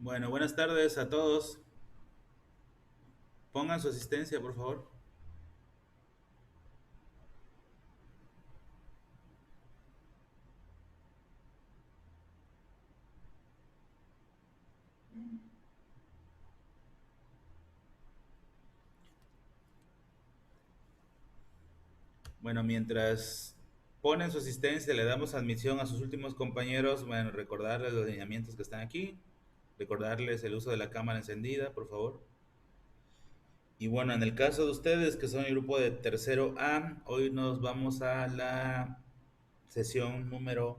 Bueno, buenas tardes a todos. Pongan su asistencia, por favor. Bueno, mientras ponen su asistencia, le damos admisión a sus últimos compañeros. Bueno, recordarles los lineamientos que están aquí. Recordarles el uso de la cámara encendida, por favor. Y bueno, en el caso de ustedes, que son el grupo de tercero A, hoy nos vamos a la sesión número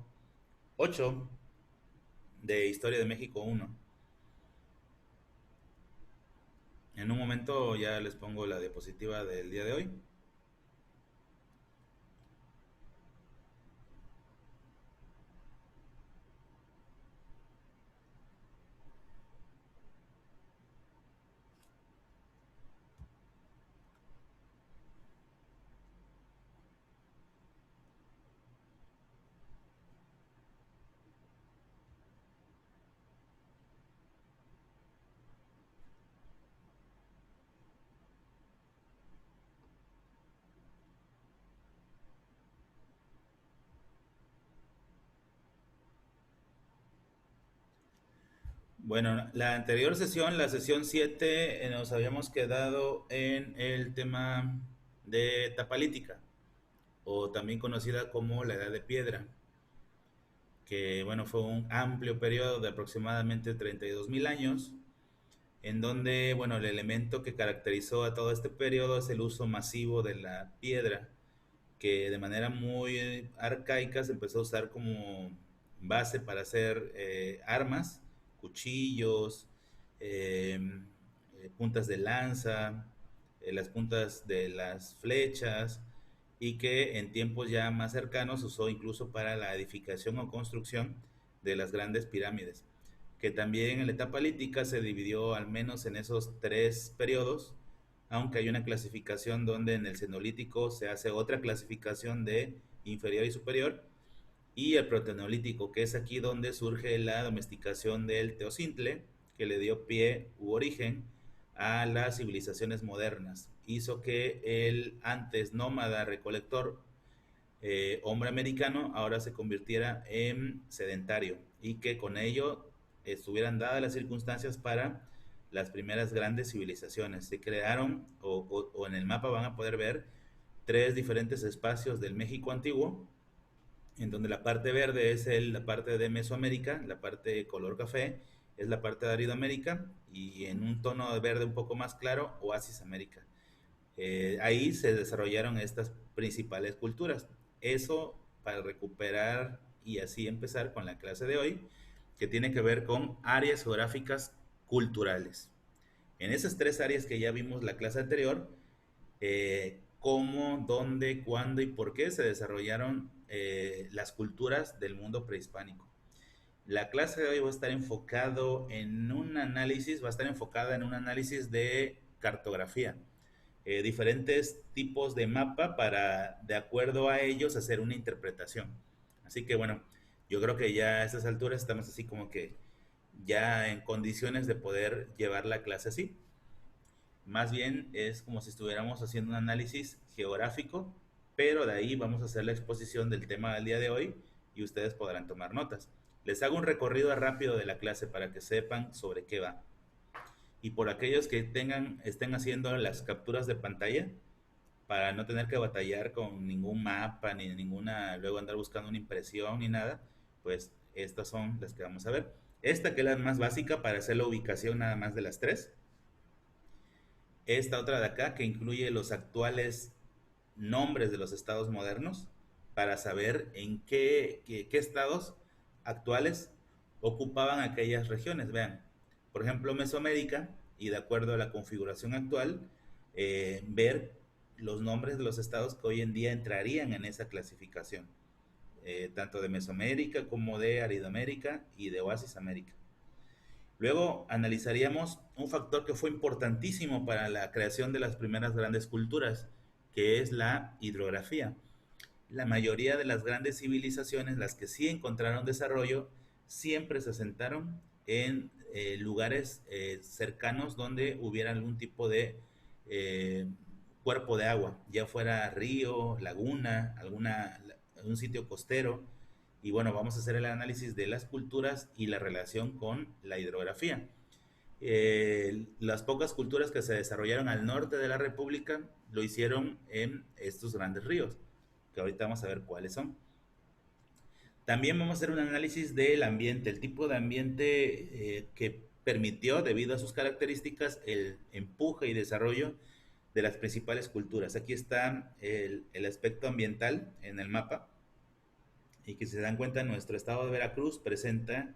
8 de Historia de México 1. En un momento ya les pongo la diapositiva del día de hoy. Bueno, la anterior sesión, la sesión 7, nos habíamos quedado en el tema de Tapalítica, o también conocida como la Edad de Piedra, que bueno, fue un amplio periodo de aproximadamente 32.000 años, en donde bueno, el elemento que caracterizó a todo este periodo es el uso masivo de la piedra, que de manera muy arcaica se empezó a usar como base para hacer armas, cuchillos, eh, puntas de lanza, las puntas de las flechas, y que en tiempos ya más cercanos se usó incluso para la edificación o construcción de las grandes pirámides, que también en la etapa lítica se dividió al menos en esos tres periodos, aunque hay una clasificación donde en el cenolítico se hace otra clasificación de inferior y superior, y el protoneolítico, que es aquí donde surge la domesticación del teocintle, que le dio pie u origen a las civilizaciones modernas. Hizo que el antes nómada recolector hombre americano ahora se convirtiera en sedentario, y que con ello estuvieran dadas las circunstancias para las primeras grandes civilizaciones. Se crearon, o en el mapa van a poder ver, tres diferentes espacios del México antiguo, en donde la parte verde es la parte de Mesoamérica, la parte de color café es la parte de Aridoamérica, y en un tono de verde un poco más claro, Oasis América. Ahí se desarrollaron estas principales culturas. Eso para recuperar y así empezar con la clase de hoy, que tiene que ver con áreas geográficas culturales. En esas tres áreas que ya vimos la clase anterior, cómo, dónde, cuándo y por qué se desarrollaron las culturas del mundo prehispánico. La clase de hoy va a estar enfocada en un análisis de cartografía, diferentes tipos de mapa para, de acuerdo a ellos, hacer una interpretación. Así que bueno, yo creo que ya a estas alturas estamos así como que ya en condiciones de poder llevar la clase así. Más bien es como si estuviéramos haciendo un análisis geográfico, pero de ahí vamos a hacer la exposición del tema del día de hoy y ustedes podrán tomar notas. Les hago un recorrido rápido de la clase para que sepan sobre qué va. Y por aquellos que estén haciendo las capturas de pantalla, para no tener que batallar con ningún mapa ni ninguna, luego andar buscando una impresión ni nada, pues estas son las que vamos a ver. Esta, que es la más básica para hacer la ubicación nada más de las tres. Esta otra de acá, que incluye los actuales nombres de los estados modernos, para saber en qué estados actuales ocupaban aquellas regiones. Vean, por ejemplo, Mesoamérica, y de acuerdo a la configuración actual, ver los nombres de los estados que hoy en día entrarían en esa clasificación, tanto de Mesoamérica como de Aridoamérica y de Oasis América. Luego analizaríamos un factor que fue importantísimo para la creación de las primeras grandes culturas, que es la hidrografía. La mayoría de las grandes civilizaciones, las que sí encontraron desarrollo, siempre se asentaron en lugares cercanos donde hubiera algún tipo de eh, cuerpo de agua, ya fuera río, laguna, algún sitio costero. Y bueno, vamos a hacer el análisis de las culturas y la relación con la hidrografía. Las pocas culturas que se desarrollaron al norte de la República lo hicieron en estos grandes ríos, que ahorita vamos a ver cuáles son. También vamos a hacer un análisis del ambiente, el tipo de ambiente que permitió, debido a sus características, el empuje y desarrollo de las principales culturas. Aquí está el aspecto ambiental en el mapa, y que si se dan cuenta, nuestro estado de Veracruz presenta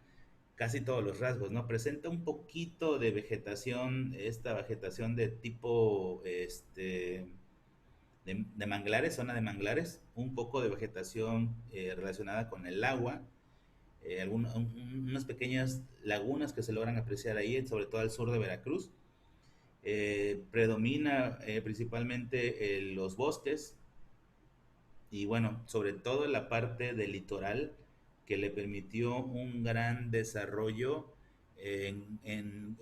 casi todos los rasgos, ¿no? Presenta un poquito de vegetación, esta vegetación de tipo, de manglares, zona de manglares, un poco de vegetación relacionada con el agua, unas pequeñas lagunas que se logran apreciar ahí, sobre todo al sur de Veracruz. Predomina principalmente los bosques, y bueno, sobre todo en la parte del litoral, que le permitió un gran desarrollo en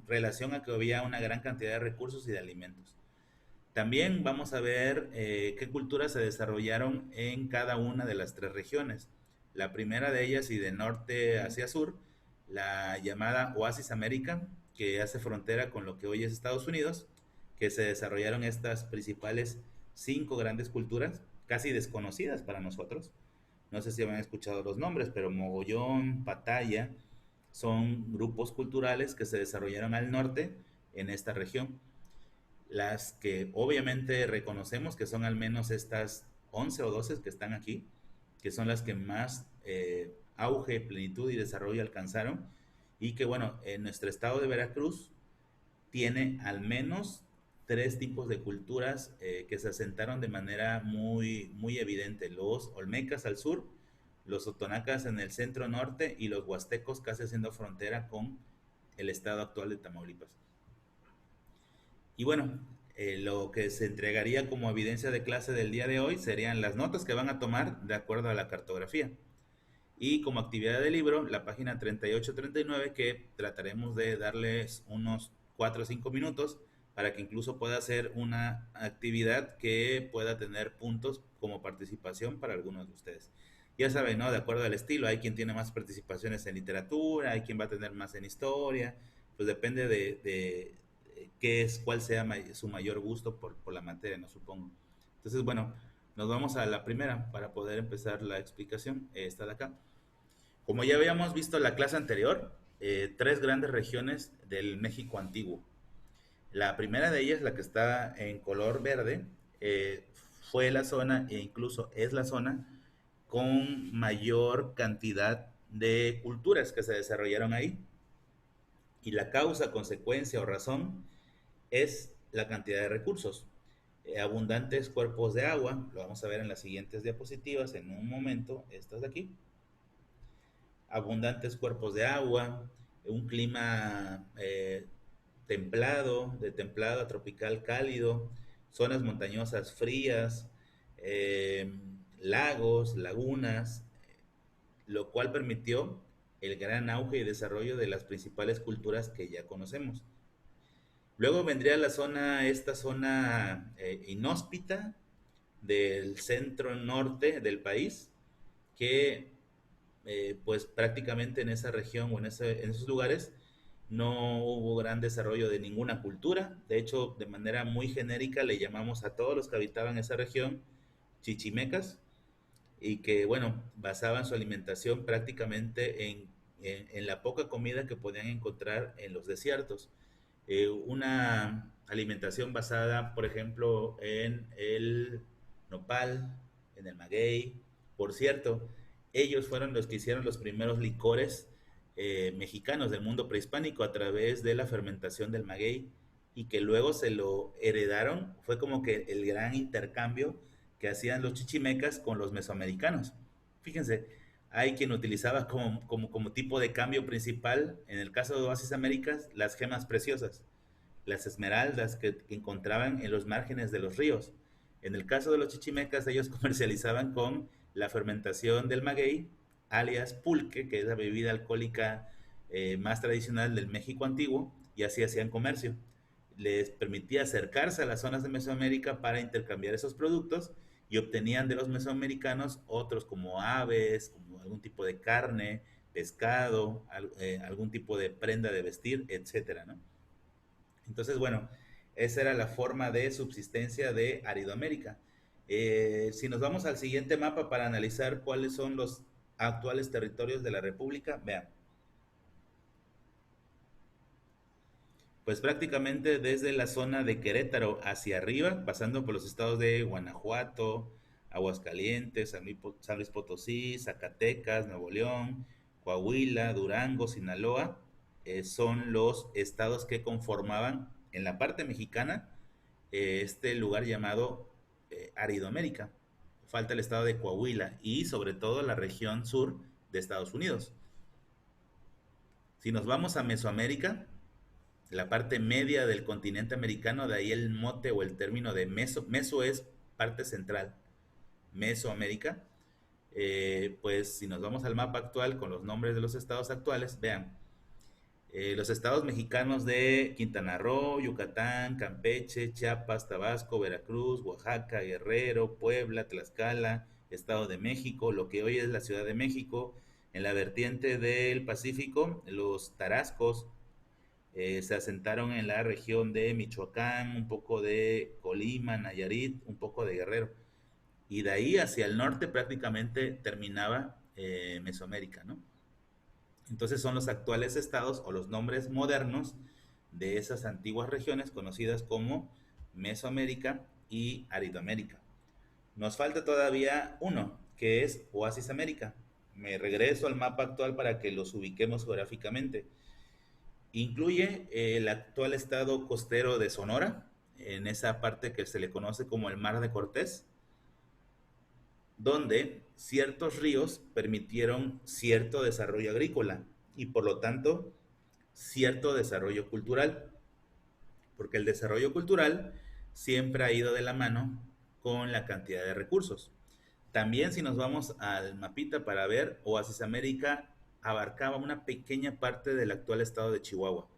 relación a que había una gran cantidad de recursos y de alimentos. También vamos a ver qué culturas se desarrollaron en cada una de las tres regiones. La primera de ellas, y de norte hacia sur, la llamada Oasis América, que hace frontera con lo que hoy es Estados Unidos, que se desarrollaron estas principales cinco grandes culturas, casi desconocidas para nosotros. No sé si habían escuchado los nombres, pero Mogollón, Pataya, son grupos culturales que se desarrollaron al norte en esta región. Las que obviamente reconocemos, que son al menos estas 11 o 12 que están aquí, que son las que más auge, plenitud y desarrollo alcanzaron, y que bueno, en nuestro estado de Veracruz tiene al menos tres tipos de culturas que se asentaron de manera muy, muy evidente: los olmecas al sur, los otonacas en el centro norte, y los huastecos casi haciendo frontera con el estado actual de Tamaulipas. Y bueno, lo que se entregaría como evidencia de clase del día de hoy serían las notas que van a tomar de acuerdo a la cartografía. Y como actividad del libro, la página 38-39, que trataremos de darles unos 4 o 5 minutos para que incluso pueda hacer una actividad que pueda tener puntos como participación para algunos de ustedes. Ya saben, ¿no? De acuerdo al estilo, hay quien tiene más participaciones en literatura, hay quien va a tener más en historia, pues depende de qué es, cuál sea su mayor gusto por la materia, no supongo. Entonces, bueno, nos vamos a la primera para poder empezar la explicación. Esta de acá. Como ya habíamos visto en la clase anterior, tres grandes regiones del México antiguo. La primera de ellas, la que está en color verde, fue la zona, e incluso es la zona con mayor cantidad de culturas que se desarrollaron ahí. Y la causa, consecuencia o razón es la cantidad de recursos. Abundantes cuerpos de agua, lo vamos a ver en las siguientes diapositivas en un momento, estas de aquí. Abundantes cuerpos de agua, un clima templado, de templado a tropical cálido, zonas montañosas frías, lagos, lagunas, lo cual permitió el gran auge y desarrollo de las principales culturas que ya conocemos. Luego vendría esta zona inhóspita del centro norte del país, que pues prácticamente en esa región o en esos lugares no hubo gran desarrollo de ninguna cultura. De hecho, de manera muy genérica le llamamos a todos los que habitaban esa región chichimecas, y que, bueno, basaban su alimentación prácticamente en la poca comida que podían encontrar en los desiertos. Una alimentación basada, por ejemplo, en el nopal, en el maguey. Por cierto, ellos fueron los que hicieron los primeros licores mexicanos del mundo prehispánico a través de la fermentación del maguey, y que luego se lo heredaron. Fue como que el gran intercambio que hacían los chichimecas con los mesoamericanos. Fíjense, hay quien utilizaba como tipo de cambio principal, en el caso de Oasis Américas, las gemas preciosas, las esmeraldas que encontraban en los márgenes de los ríos. En el caso de los chichimecas, ellos comercializaban con la fermentación del maguey, alias pulque, que es la bebida alcohólica más tradicional del México antiguo y así hacían comercio. Les permitía acercarse a las zonas de Mesoamérica para intercambiar esos productos y obtenían de los mesoamericanos otros como aves, como algún tipo de carne, pescado, algún tipo de prenda de vestir, etcétera, ¿no? Entonces, bueno, esa era la forma de subsistencia de Aridoamérica. Si nos vamos al siguiente mapa para analizar cuáles son los actuales territorios de la República, vean, pues prácticamente desde la zona de Querétaro hacia arriba, pasando por los estados de Guanajuato, Aguascalientes, San Luis Potosí, Zacatecas, Nuevo León, Coahuila, Durango, Sinaloa, son los estados que conformaban en la parte mexicana este lugar llamado Aridoamérica. Falta el estado de Coahuila y sobre todo la región sur de Estados Unidos. Si nos vamos a Mesoamérica, la parte media del continente americano, de ahí el mote o el término de meso es parte central, Mesoamérica. Pues si nos vamos al mapa actual con los nombres de los estados actuales, vean, los estados mexicanos de Quintana Roo, Yucatán, Campeche, Chiapas, Tabasco, Veracruz, Oaxaca, Guerrero, Puebla, Tlaxcala, Estado de México, lo que hoy es la Ciudad de México, en la vertiente del Pacífico, los tarascos, se asentaron en la región de Michoacán, un poco de Colima, Nayarit, un poco de Guerrero. Y de ahí hacia el norte prácticamente terminaba Mesoamérica, ¿no? Entonces son los actuales estados o los nombres modernos de esas antiguas regiones conocidas como Mesoamérica y Aridoamérica. Nos falta todavía uno, que es Oasis América. Me regreso al mapa actual para que los ubiquemos geográficamente. Incluye el actual estado costero de Sonora, en esa parte que se le conoce como el Mar de Cortés, donde ciertos ríos permitieron cierto desarrollo agrícola y por lo tanto cierto desarrollo cultural, porque el desarrollo cultural siempre ha ido de la mano con la cantidad de recursos. También si nos vamos al mapita para ver, Oasis América abarcaba una pequeña parte del actual estado de Chihuahua.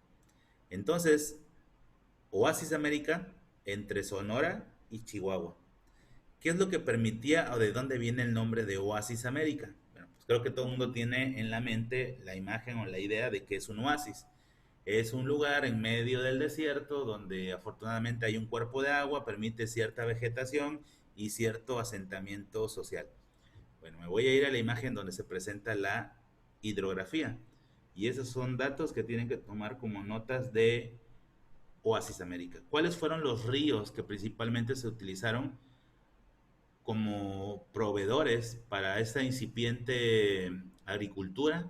Entonces, Oasis América entre Sonora y Chihuahua. ¿Qué es lo que permitía o de dónde viene el nombre de Oasis América? Bueno, pues creo que todo el mundo tiene en la mente la imagen o la idea de que es un oasis. Es un lugar en medio del desierto donde afortunadamente hay un cuerpo de agua, permite cierta vegetación y cierto asentamiento social. Bueno, me voy a ir a la imagen donde se presenta la hidrografía. Y esos son datos que tienen que tomar como notas de Oasis América. ¿Cuáles fueron los ríos que principalmente se utilizaron como proveedores para esta incipiente agricultura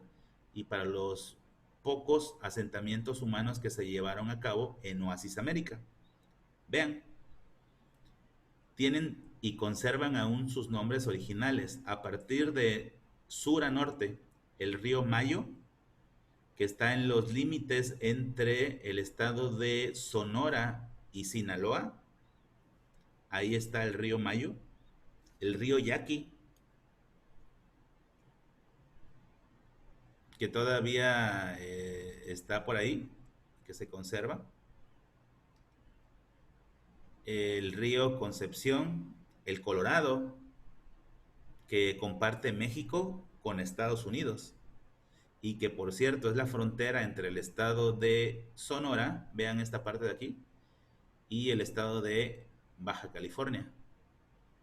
y para los pocos asentamientos humanos que se llevaron a cabo en Oasis América? Vean, tienen y conservan aún sus nombres originales. A partir de sur a norte, el río Mayo, que está en los límites entre el estado de Sonora y Sinaloa, ahí está el río Mayo, el río Yaqui, que todavía está por ahí, que se conserva, el río Concepción, el Colorado, que comparte México con Estados Unidos y que por cierto es la frontera entre el estado de Sonora, vean esta parte de aquí, y el estado de Baja California.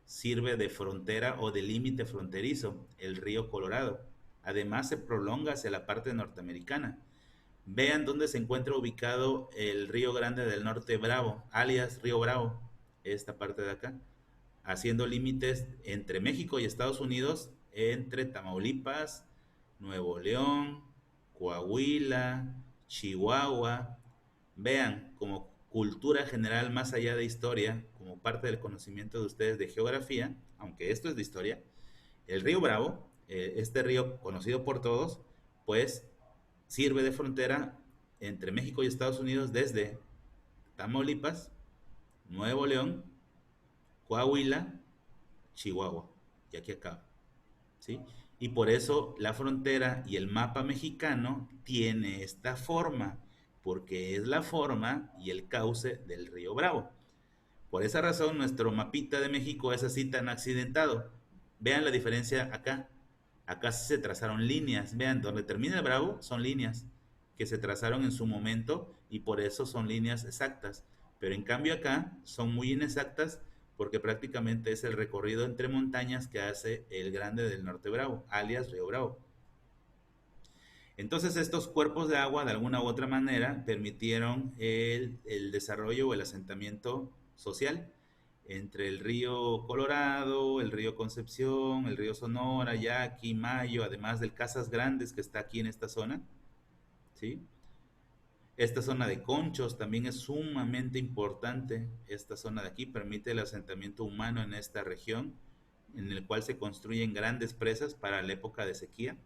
Sirve de frontera o de límite fronterizo, el río Colorado. Además se prolonga hacia la parte norteamericana. Vean dónde se encuentra ubicado el Río Grande del Norte Bravo, alias Río Bravo, esta parte de acá, haciendo límites entre México y Estados Unidos, entre Tamaulipas, Nuevo León, Coahuila, Chihuahua. Vean, como cultura general más allá de historia, como parte del conocimiento de ustedes de geografía, aunque esto es de historia, el río Bravo, este río conocido por todos, pues sirve de frontera entre México y Estados Unidos desde Tamaulipas, Nuevo León, Coahuila, Chihuahua, y aquí acaba, ¿sí? Y por eso la frontera y el mapa mexicano tiene esta forma, porque es la forma y el cauce del río Bravo. Por esa razón, nuestro mapita de México es así tan accidentado. Vean la diferencia acá. Acá se trazaron líneas. Vean, donde termina el Bravo son líneas que se trazaron en su momento y por eso son líneas exactas. Pero en cambio acá son muy inexactas porque prácticamente es el recorrido entre montañas que hace el Grande del Norte Bravo, alias Río Bravo. Entonces estos cuerpos de agua de alguna u otra manera permitieron el desarrollo o el asentamiento social entre el río Colorado, el río Concepción, el río Sonora, Yaqui, Mayo, además del Casas Grandes que está aquí en esta zona, ¿sí? Esta zona de Conchos también es sumamente importante. Esta zona de aquí permite el asentamiento humano en esta región, en el cual se construyen grandes presas para la época de sequía,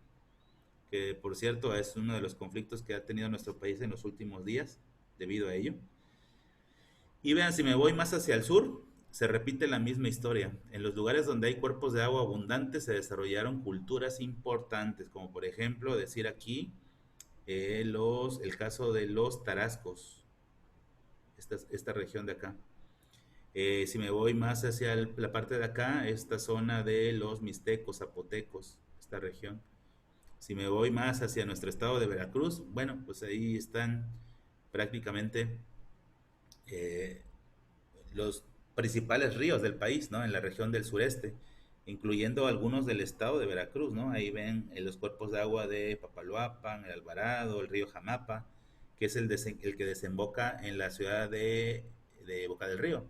que por cierto es uno de los conflictos que ha tenido nuestro país en los últimos días debido a ello. Y vean, si me voy más hacia el sur, se repite la misma historia. En los lugares donde hay cuerpos de agua abundantes se desarrollaron culturas importantes, como por ejemplo decir aquí el caso de los tarascos, esta región de acá. Si me voy más hacia la parte de acá, esta zona de los mixtecos, zapotecos, esta región. Si me voy más hacia nuestro estado de Veracruz, bueno, pues ahí están prácticamente eh, los principales ríos del país, ¿no? En la región del sureste, incluyendo algunos del estado de Veracruz, ¿no? Ahí ven los cuerpos de agua de Papaloapan, el Alvarado, el río Jamapa, que es el que desemboca en la ciudad de Boca del Río.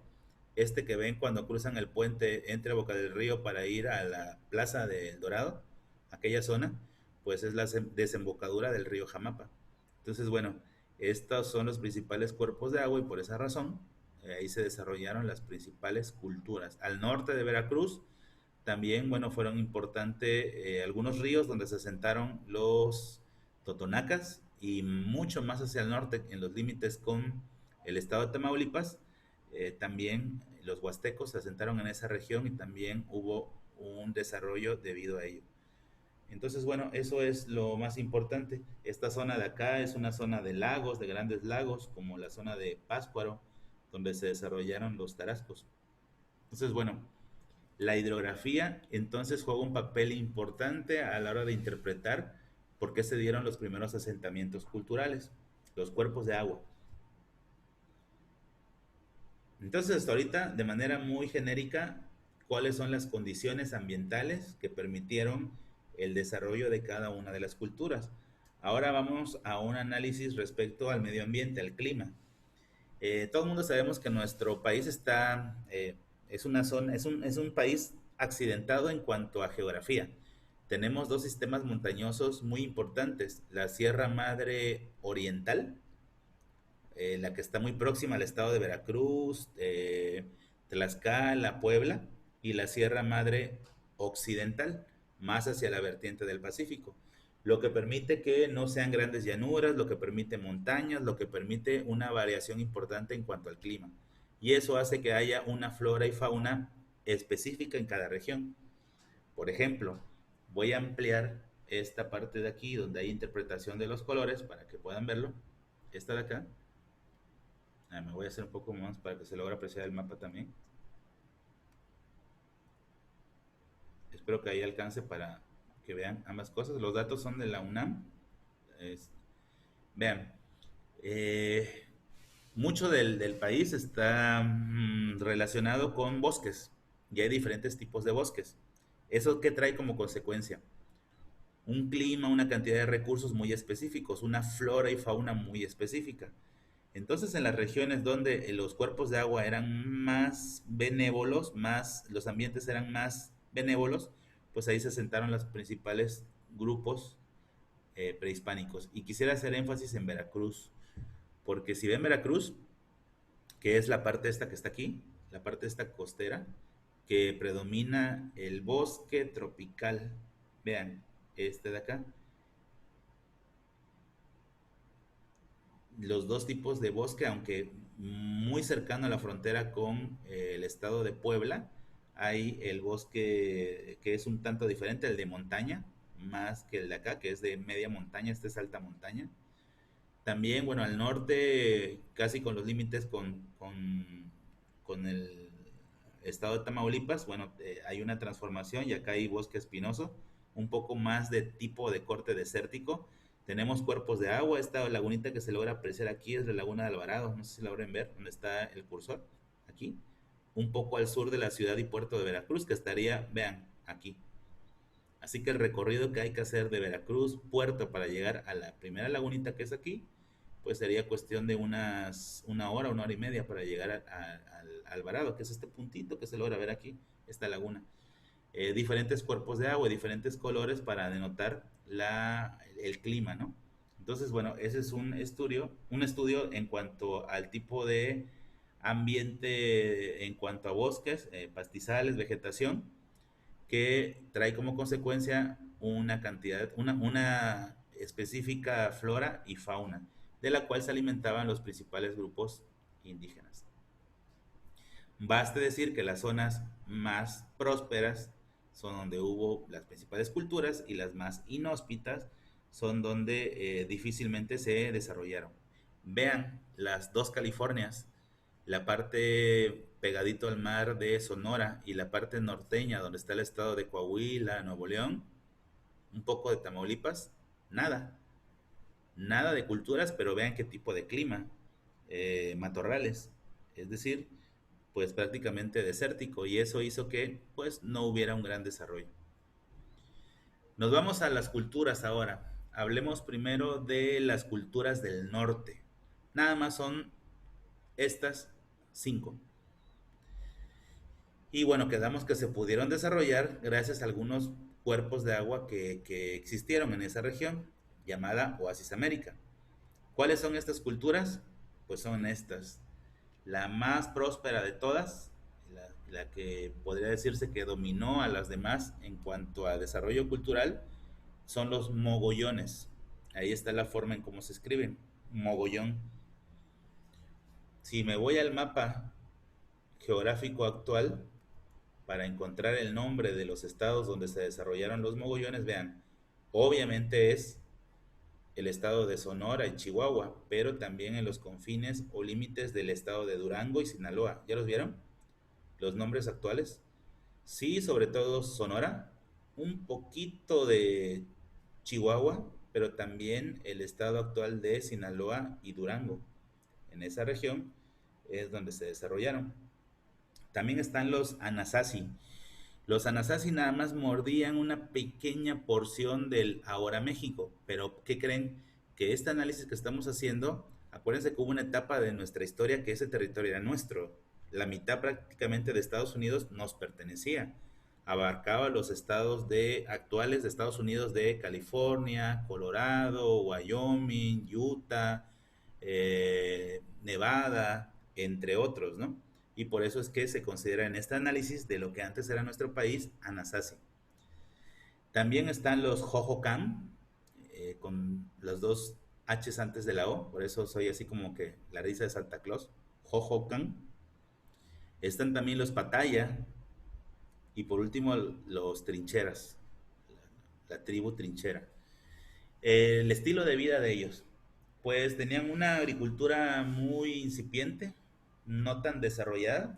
Este que ven cuando cruzan el puente entre Boca del Río para ir a la plaza del Dorado, aquella zona, pues es la desembocadura del río Jamapa. Entonces, bueno, estos son los principales cuerpos de agua y por esa razón ahí se desarrollaron las principales culturas. Al norte de Veracruz también, bueno, fueron importantes algunos ríos donde se asentaron los totonacas y mucho más hacia el norte, en los límites con el estado de Tamaulipas, también los huastecos se asentaron en esa región y también hubo un desarrollo debido a ello. Entonces, bueno, eso es lo más importante. Esta zona de acá es una zona de lagos, de grandes lagos, como la zona de Pátzcuaro, donde se desarrollaron los tarascos. Entonces, bueno, la hidrografía entonces juega un papel importante a la hora de interpretar por qué se dieron los primeros asentamientos culturales, los cuerpos de agua. Entonces, hasta ahorita, de manera muy genérica, ¿cuáles son las condiciones ambientales que permitieron el desarrollo de cada una de las culturas? Ahora vamos a un análisis respecto al medio ambiente, al clima. Todo el mundo sabemos que nuestro país es una zona, es un país accidentado en cuanto a geografía. Tenemos dos sistemas montañosos muy importantes, la Sierra Madre Oriental, la que está muy próxima al estado de Veracruz, Tlaxcala, Puebla, y la Sierra Madre Occidental, más hacia la vertiente del Pacífico, lo que permite que no sean grandes llanuras, lo que permite montañas, lo que permite una variación importante en cuanto al clima. Y eso hace que haya una flora y fauna específica en cada región. Por ejemplo, voy a ampliar esta parte de aquí donde hay interpretación de los colores para que puedan verlo. Esta de acá. Me voy a hacer un poco más para que se logre apreciar el mapa también. Espero que ahí alcance para que vean ambas cosas. Los datos son de la UNAM. Es- Vean, eh, mucho del país está relacionado con bosques y hay diferentes tipos de bosques. ¿Eso qué trae como consecuencia? Un clima, una cantidad de recursos muy específicos, una flora y fauna muy específica. Entonces, en las regiones donde los cuerpos de agua eran más benévolos, los ambientes eran más benévolos, pues ahí se asentaron los principales grupos prehispánicos. Y quisiera hacer énfasis en Veracruz, porque si ven Veracruz, que es la parte esta que está aquí, la parte esta costera, que predomina el bosque tropical. Vean, este de acá, los dos tipos de bosque, aunque muy cercano a la frontera con el estado de Puebla, hay el bosque que es un tanto diferente, el de montaña, más que el de acá, que es de media montaña, este es alta montaña. También, bueno, al norte, casi con los límites con el estado de Tamaulipas, bueno, hay una transformación y acá hay bosque espinoso, un poco más de tipo de corte desértico. Tenemos cuerpos de agua, esta lagunita que se logra apreciar aquí es la laguna de Alvarado, no sé si la logran ver, donde está el cursor, aquí, un poco al sur de la ciudad y puerto de Veracruz, que estaría, vean, aquí. Así que el recorrido que hay que hacer de Veracruz, puerto, para llegar a la primera lagunita que es aquí, pues sería cuestión de una hora y media para llegar al Alvarado, que es este puntito que se logra ver aquí, esta laguna. Diferentes cuerpos de agua, diferentes colores para denotar el clima, ¿no? Entonces, bueno, ese es un estudio en cuanto al tipo de ambiente, en cuanto a bosques, pastizales, vegetación, que trae como consecuencia una específica flora y fauna, de la cual se alimentaban los principales grupos indígenas. Baste decir que las zonas más prósperas son donde hubo las principales culturas y las más inhóspitas son donde difícilmente se desarrollaron. Vean las dos Californias, la parte pegadito al mar de Sonora y la parte norteña donde está el estado de Coahuila, Nuevo León, un poco de Tamaulipas, nada, nada de culturas, pero vean qué tipo de clima, matorrales, es decir, pues prácticamente desértico, y eso hizo que pues no hubiera un gran desarrollo. Nos vamos a las culturas ahora. Hablemos primero de las culturas del norte. Nada más son estas 5. Y bueno, quedamos que se pudieron desarrollar gracias a algunos cuerpos de agua que existieron en esa región, llamada Oasis América. ¿Cuáles son estas culturas? Pues son estas. La más próspera de todas, la que podría decirse que dominó a las demás en cuanto a desarrollo cultural, son los mogollones. Ahí está la forma en cómo se escriben, mogollón. Si me voy al mapa geográfico actual, para encontrar el nombre de los estados donde se desarrollaron los mogollones, vean, obviamente es el estado de Sonora y Chihuahua, pero también en los confines o límites del estado de Durango y Sinaloa. ¿Ya los vieron? Los nombres actuales. Sí, sobre todo Sonora, un poquito de Chihuahua, pero también el estado actual de Sinaloa y Durango. En esa región es donde se desarrollaron. También están los Anasazi. Los Anasazi nada más mordían una pequeña porción del ahora México, pero ¿qué creen? Que este análisis que estamos haciendo, acuérdense que hubo una etapa de nuestra historia que ese territorio era nuestro. La mitad prácticamente de Estados Unidos nos pertenecía. Abarcaba los estados actuales de Estados Unidos de California, Colorado, Wyoming, Utah, Nevada, entre otros, ¿no? Y por eso es que se considera en este análisis de lo que antes era nuestro país, Anasazi. También están los Hohokam, con los dos H's antes de la O, por eso soy así como que la risa de Santa Claus, Hohokam. Están también los Pataya y por último los Trincheras, la tribu Trinchera. El estilo de vida de ellos, pues tenían una agricultura muy incipiente, no tan desarrollada.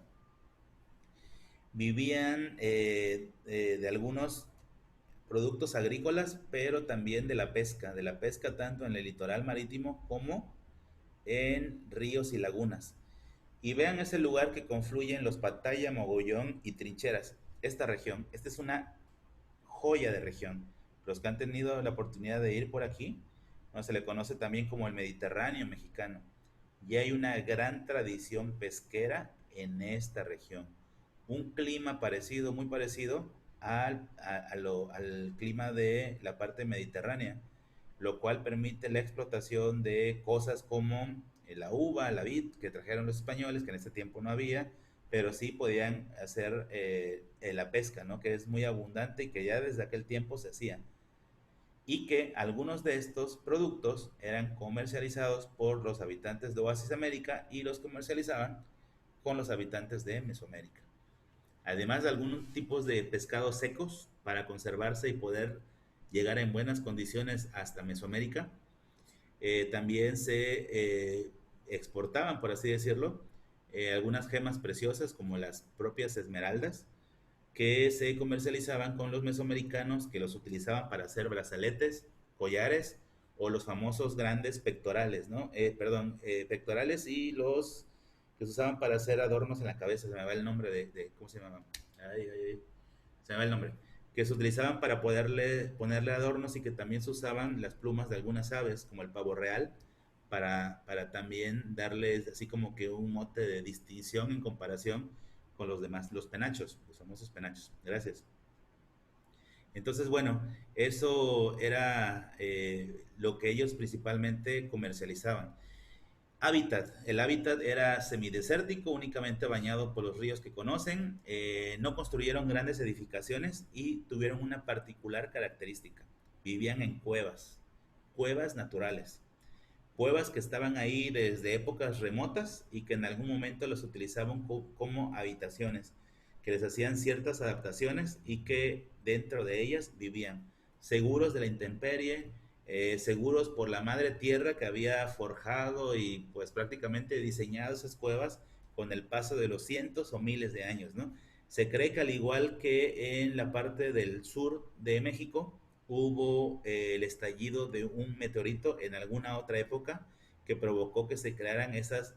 Vivían de algunos productos agrícolas, pero también de la pesca tanto en el litoral marítimo como en ríos y lagunas. Y vean ese lugar que confluyen los Pataya, Mogollón y Trincheras. Esta región, esta es una joya de región. Los que han tenido la oportunidad de ir por aquí, no, se le conoce también como el Mediterráneo mexicano. Y hay una gran tradición pesquera en esta región. Un clima parecido, muy parecido al clima de la parte mediterránea, lo cual permite la explotación de cosas como la uva, la vid, que trajeron los españoles, que en ese tiempo no había, pero sí podían hacer la pesca, ¿no? Que es muy abundante y que ya desde aquel tiempo se hacía. Y que algunos de estos productos eran comercializados por los habitantes de Oasis América y los comercializaban con los habitantes de Mesoamérica. Además de algunos tipos de pescados secos para conservarse y poder llegar en buenas condiciones hasta Mesoamérica. También se exportaban, por así decirlo, algunas gemas preciosas como las propias esmeraldas, que se comercializaban con los mesoamericanos, que los utilizaban para hacer brazaletes, collares o los famosos grandes pectorales, ¿no? Pectorales y los que se usaban para hacer adornos en la cabeza, se me va el nombre ¿cómo se llama? Ay, ay, ay, se me va el nombre. Que se utilizaban para ponerle adornos y que también se usaban las plumas de algunas aves, como el pavo real, para también darles así como que un mote de distinción en comparación con los demás, los penachos, los famosos penachos. Gracias. Entonces, bueno, eso era lo que ellos principalmente comercializaban. Hábitat. El hábitat era semidesértico, únicamente bañado por los ríos que conocen. No construyeron grandes edificaciones y tuvieron una particular característica. Vivían en cuevas, cuevas naturales. Cuevas que estaban ahí desde épocas remotas y que en algún momento los utilizaban como habitaciones, que les hacían ciertas adaptaciones y que dentro de ellas vivían, seguros de la intemperie, seguros por la madre tierra que había forjado y pues prácticamente diseñado esas cuevas con el paso de los cientos o miles de años, ¿no? Se cree que al igual que en la parte del sur de México, hubo el estallido de un meteorito en alguna otra época que provocó que se crearan esas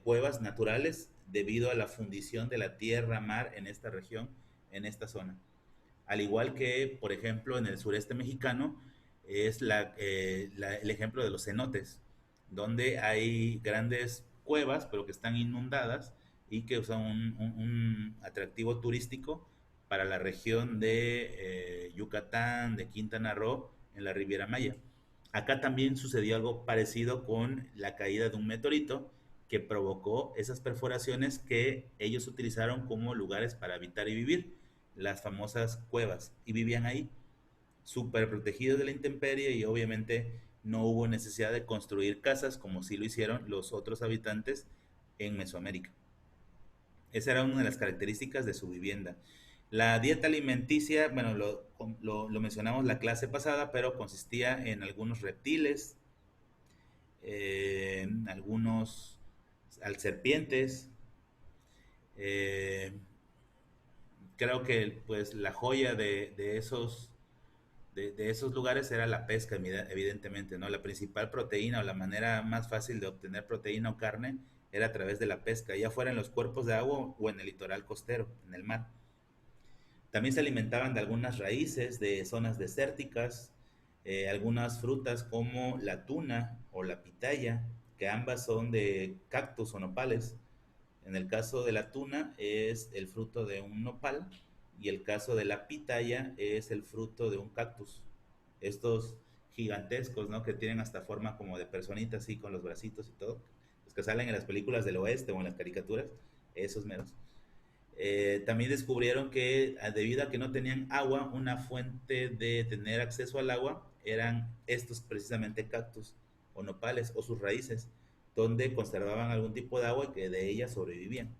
cuevas naturales debido a la fundición de la tierra-mar en esta región, en esta zona. Al igual que, por ejemplo, en el sureste mexicano, es el ejemplo de los cenotes, donde hay grandes cuevas, pero que están inundadas y que son un atractivo turístico para la región de Yucatán, de Quintana Roo, en la Riviera Maya. Acá también sucedió algo parecido con la caída de un meteorito que provocó esas perforaciones que ellos utilizaron como lugares para habitar y vivir, las famosas cuevas, y vivían ahí súper protegidos de la intemperie y obviamente no hubo necesidad de construir casas como sí lo hicieron los otros habitantes en Mesoamérica. Esa era una de las características de su vivienda. La dieta alimenticia, bueno, lo mencionamos la clase pasada, pero consistía en algunos reptiles, algunos serpientes. eh, Creo que pues la joya de esos lugares era la pesca, evidentemente, ¿no? La principal proteína o la manera más fácil de obtener proteína o carne era a través de la pesca, ya fuera en los cuerpos de agua o en el litoral costero, en el mar. También se alimentaban de algunas raíces de zonas desérticas, algunas frutas como la tuna o la pitaya, que ambas son de cactus o nopales. En el caso de la tuna es el fruto de un nopal y el caso de la pitaya es el fruto de un cactus. Estos gigantescos, ¿no? Que tienen hasta forma como de personita así con los bracitos y todo. Los que salen en las películas del oeste o en las caricaturas, esos meros. También descubrieron que debido a que no tenían agua, una fuente de tener acceso al agua eran estos precisamente cactus o nopales o sus raíces, donde conservaban algún tipo de agua y que de ellas sobrevivían.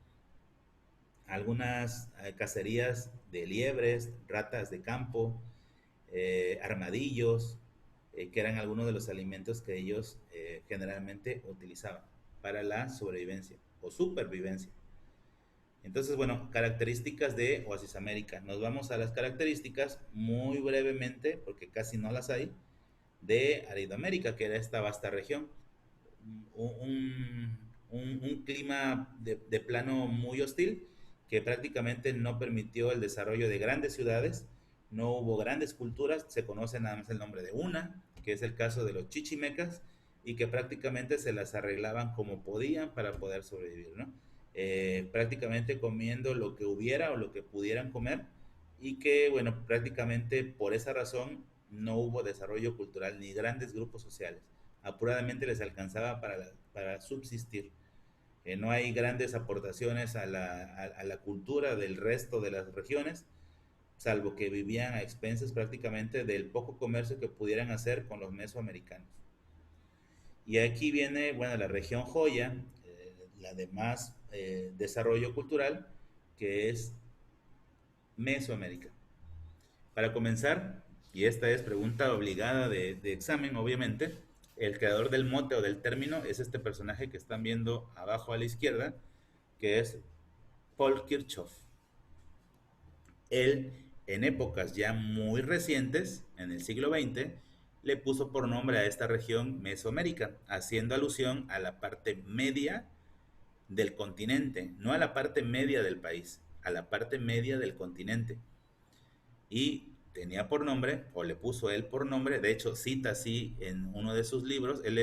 Algunas cacerías de liebres, ratas de campo, armadillos, que eran algunos de los alimentos que ellos generalmente utilizaban para la sobrevivencia o supervivencia. Entonces, bueno, características de Oasis América. Nos vamos a las características muy brevemente, porque casi no las hay, de Aridoamérica, que era esta vasta región. Un clima de plano muy hostil que prácticamente no permitió el desarrollo de grandes ciudades, no hubo grandes culturas, se conoce nada más el nombre de una, que es el caso de los chichimecas, y que prácticamente se las arreglaban como podían para poder sobrevivir, ¿no? Prácticamente comiendo lo que hubiera o lo que pudieran comer, y que, bueno, prácticamente por esa razón no hubo desarrollo cultural ni grandes grupos sociales. Apuradamente les alcanzaba para subsistir. No hay grandes aportaciones a la cultura del resto de las regiones, salvo que vivían a expensas prácticamente del poco comercio que pudieran hacer con los mesoamericanos. Y aquí viene, bueno, la región joya, la de más desarrollo cultural, que es Mesoamérica. Para comenzar, y esta es pregunta obligada de examen, obviamente. El creador del mote o del término es este personaje que están viendo abajo a la izquierda, que es Paul Kirchhoff. Él, en épocas ya muy recientes, en el siglo XX, le puso por nombre a esta región Mesoamérica, haciendo alusión a la parte media del continente, no a la parte media del país, a la parte media del continente. Y tenía por nombre, o le puso él por nombre, de hecho cita así en uno de sus libros, él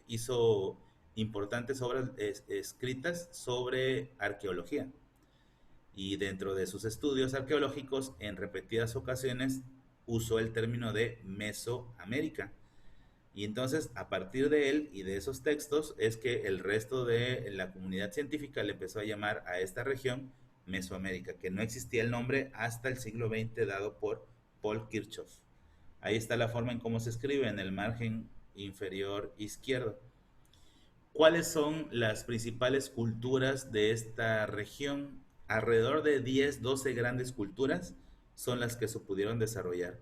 hizo importantes obras escritas sobre arqueología y dentro de sus estudios arqueológicos en repetidas ocasiones usó el término de Mesoamérica. Y entonces, a partir de él y de esos textos, es que el resto de la comunidad científica le empezó a llamar a esta región Mesoamérica, que no existía el nombre hasta el siglo XX dado por Paul Kirchhoff. Ahí está la forma en cómo se escribe en el margen inferior izquierdo. ¿Cuáles son las principales culturas de esta región? Alrededor de 10, 12 grandes culturas son las que se pudieron desarrollar.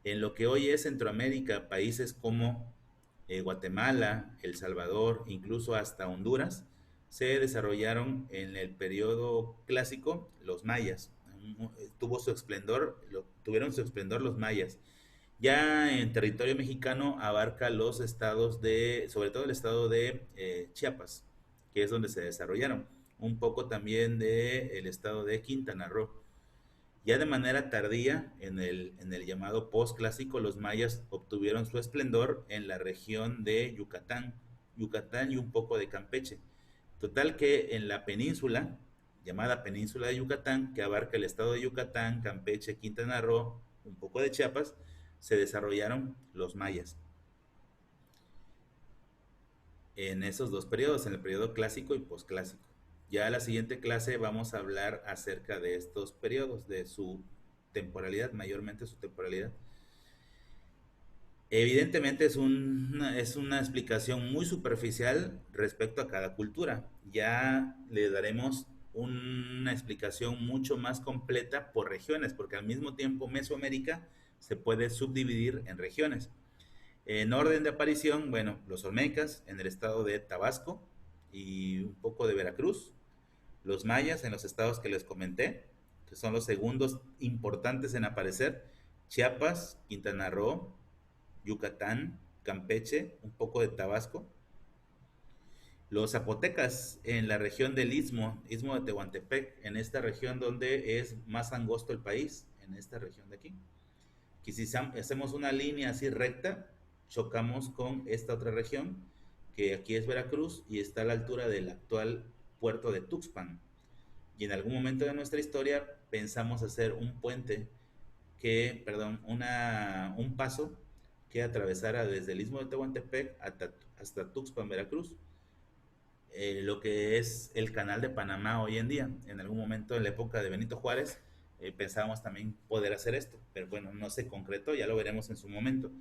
En lo que hoy es Centroamérica, países como Guatemala, El Salvador, incluso hasta Honduras, se desarrollaron en el periodo clásico los mayas. Tuvieron su esplendor los mayas. Ya en territorio mexicano abarca los estados sobre todo el estado de Chiapas, que es donde se desarrollaron. Un poco también del estado de Quintana Roo. Ya de manera tardía, en el llamado postclásico, los mayas obtuvieron su esplendor en la región de Yucatán y un poco de Campeche. Total que en la península, llamada Península de Yucatán, que abarca el estado de Yucatán, Campeche, Quintana Roo, un poco de Chiapas, se desarrollaron los mayas. En esos dos periodos, en el periodo clásico y posclásico. Ya en la siguiente clase vamos a hablar acerca de estos periodos, de su temporalidad, mayormente su temporalidad. Evidentemente es una explicación muy superficial respecto a cada cultura. Ya le daremos una explicación mucho más completa por regiones, porque al mismo tiempo Mesoamérica se puede subdividir en regiones. En orden de aparición, bueno, los Olmecas en el estado de Tabasco y un poco de Veracruz, los mayas en los estados que les comenté, que son los segundos importantes en aparecer, Chiapas, Quintana Roo, Yucatán, Campeche, un poco de Tabasco. Los zapotecas en la región del Istmo de Tehuantepec, en esta región donde es más angosto el país, en esta región de aquí. Que si hacemos una línea así recta, chocamos con esta otra región, que aquí es Veracruz y está a la altura del actual puerto de Tuxpan. Y en algún momento de nuestra historia pensamos hacer un paso que atravesara desde el Istmo de Tehuantepec hasta Tuxpan, Veracruz, lo que es el canal de Panamá hoy en día. En algún momento en la época de Benito Juárez pensábamos también poder hacer esto, pero bueno, no se concretó, ya lo veremos en su momento.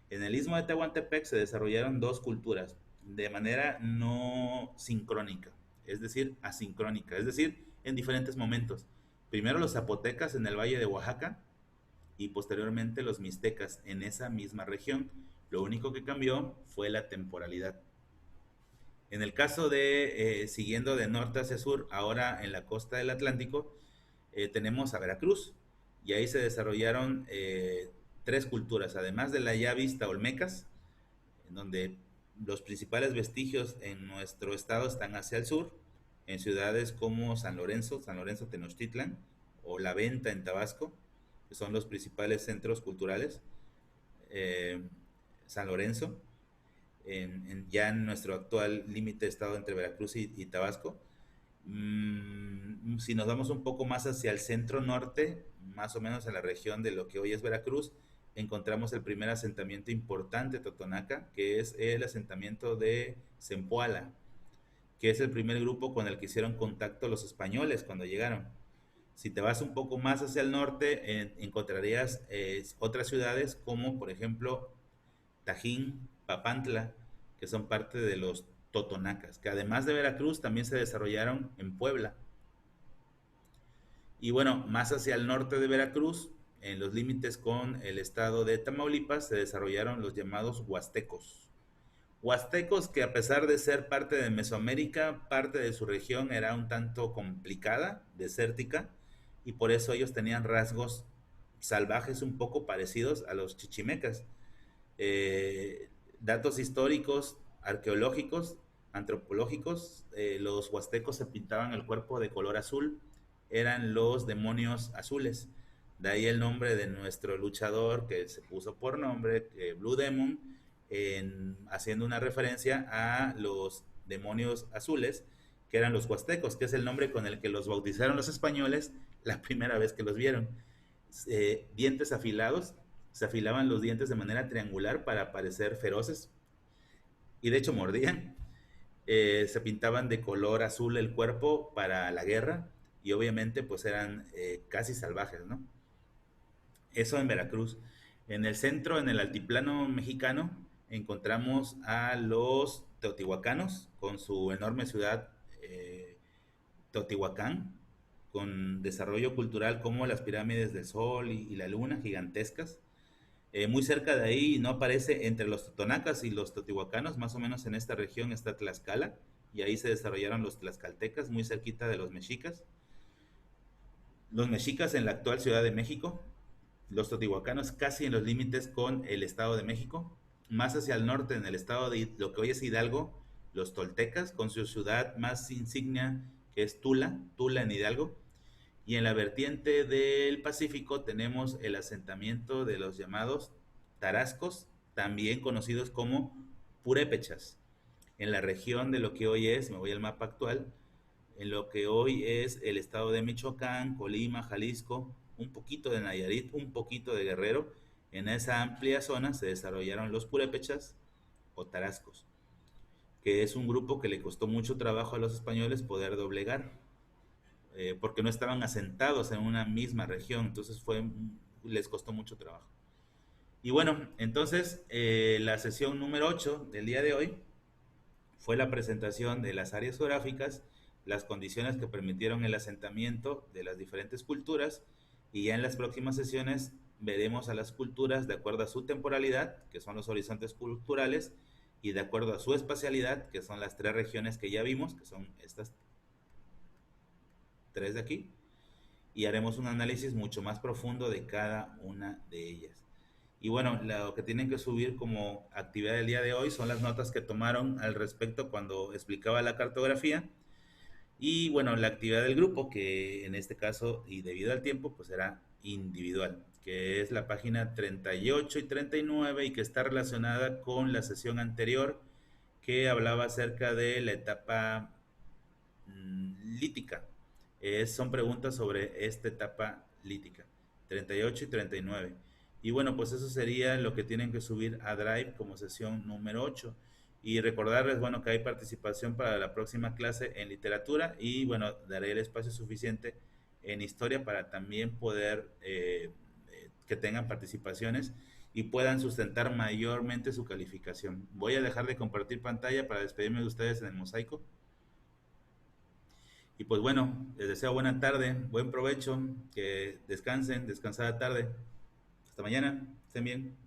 En el Istmo de Tehuantepec se desarrollaron dos culturas de manera no sincrónica, es decir, asincrónica, es decir, en diferentes momentos. Primero los zapotecas en el valle de Oaxaca y posteriormente los mixtecas en esa misma región. Lo único que cambió fue la temporalidad. En el caso de, siguiendo de norte hacia sur, ahora en la costa del Atlántico, tenemos a Veracruz y ahí se desarrollaron tres culturas, además de la ya vista Olmecas, en donde los principales vestigios en nuestro estado están hacia el sur, en ciudades como San Lorenzo Tenochtitlan o La Venta en Tabasco, que son los principales centros culturales. eh, San Lorenzo, ya en nuestro actual límite de estado entre Veracruz y Tabasco. Si nos vamos un poco más hacia el centro norte, más o menos en la región de lo que hoy es Veracruz, encontramos el primer asentamiento importante totonaca, que es el asentamiento de Zempoala, que es el primer grupo con el que hicieron contacto los españoles cuando llegaron. Si te vas un poco más hacia el norte, encontrarías otras ciudades como, por ejemplo, Tajín, Papantla, que son parte de los totonacas, que además de Veracruz también se desarrollaron en Puebla. Y bueno, más hacia el norte de Veracruz en los límites con el estado de Tamaulipas, se desarrollaron los llamados huastecos. Huastecos que, a pesar de ser parte de Mesoamérica, parte de su región era un tanto complicada, desértica, y por eso ellos tenían rasgos salvajes un poco parecidos a los chichimecas. Datos históricos, arqueológicos, antropológicos: los huastecos se pintaban el cuerpo de color azul, eran los demonios azules. De ahí el nombre de nuestro luchador, que se puso por nombre Blue Demon, haciendo una referencia a los demonios azules, que eran los huastecos, que es el nombre con el que los bautizaron los españoles la primera vez que los vieron. Dientes afilados, se afilaban los dientes de manera triangular para parecer feroces, y de hecho mordían. Se pintaban de color azul el cuerpo para la guerra, y obviamente pues eran casi salvajes, ¿no? Eso en Veracruz. En el centro, en el altiplano mexicano, encontramos a los teotihuacanos con su enorme ciudad, Teotihuacán, con desarrollo cultural como las pirámides del Sol y la Luna, gigantescas. Muy cerca de ahí, no aparece, entre los totonacas y los teotihuacanos, más o menos en esta región está Tlaxcala, y ahí se desarrollaron los tlaxcaltecas, muy cerquita de los mexicas. Los mexicas en la actual Ciudad de México, los teotihuacanos casi en los límites con el Estado de México. Más hacia el norte, en el estado de lo que hoy es Hidalgo, los toltecas, con su ciudad más insignia, que es Tula, Tula en Hidalgo. Y en la vertiente del Pacífico tenemos el asentamiento de los llamados tarascos, también conocidos como purépechas. En la región de lo que hoy es, me voy al mapa actual, en lo que hoy es el estado de Michoacán, Colima, Jalisco, un poquito de Nayarit, un poquito de Guerrero. En esa amplia zona se desarrollaron los purépechas o tarascos, que es un grupo que le costó mucho trabajo a los españoles poder doblegar, porque no estaban asentados en una misma región, entonces les costó mucho trabajo. Y bueno, entonces la sesión número 8 del día de hoy fue la presentación de las áreas geográficas, las condiciones que permitieron el asentamiento de las diferentes culturas, y ya en las próximas sesiones veremos a las culturas de acuerdo a su temporalidad, que son los horizontes culturales, y de acuerdo a su espacialidad, que son las tres regiones que ya vimos, que son estas tres de aquí, y haremos un análisis mucho más profundo de cada una de ellas. Y bueno, lo que tienen que subir como actividad del día de hoy son las notas que tomaron al respecto cuando explicaba la cartografía. Y bueno, la actividad del grupo, que en este caso, y debido al tiempo, pues será individual, que es la página 38 y 39, y que está relacionada con la sesión anterior, que hablaba acerca de la etapa lítica. Son preguntas sobre esta etapa lítica, 38 y 39. Y bueno, pues eso sería lo que tienen que subir a Drive como sesión número 8. Y recordarles, bueno, que hay participación para la próxima clase en literatura, y bueno, daré el espacio suficiente en historia para también poder que tengan participaciones y puedan sustentar mayormente su calificación. Voy a dejar de compartir pantalla para despedirme de ustedes en el mosaico. Y pues bueno, les deseo buena tarde, buen provecho, que descansen, descansada tarde. Hasta mañana, estén bien.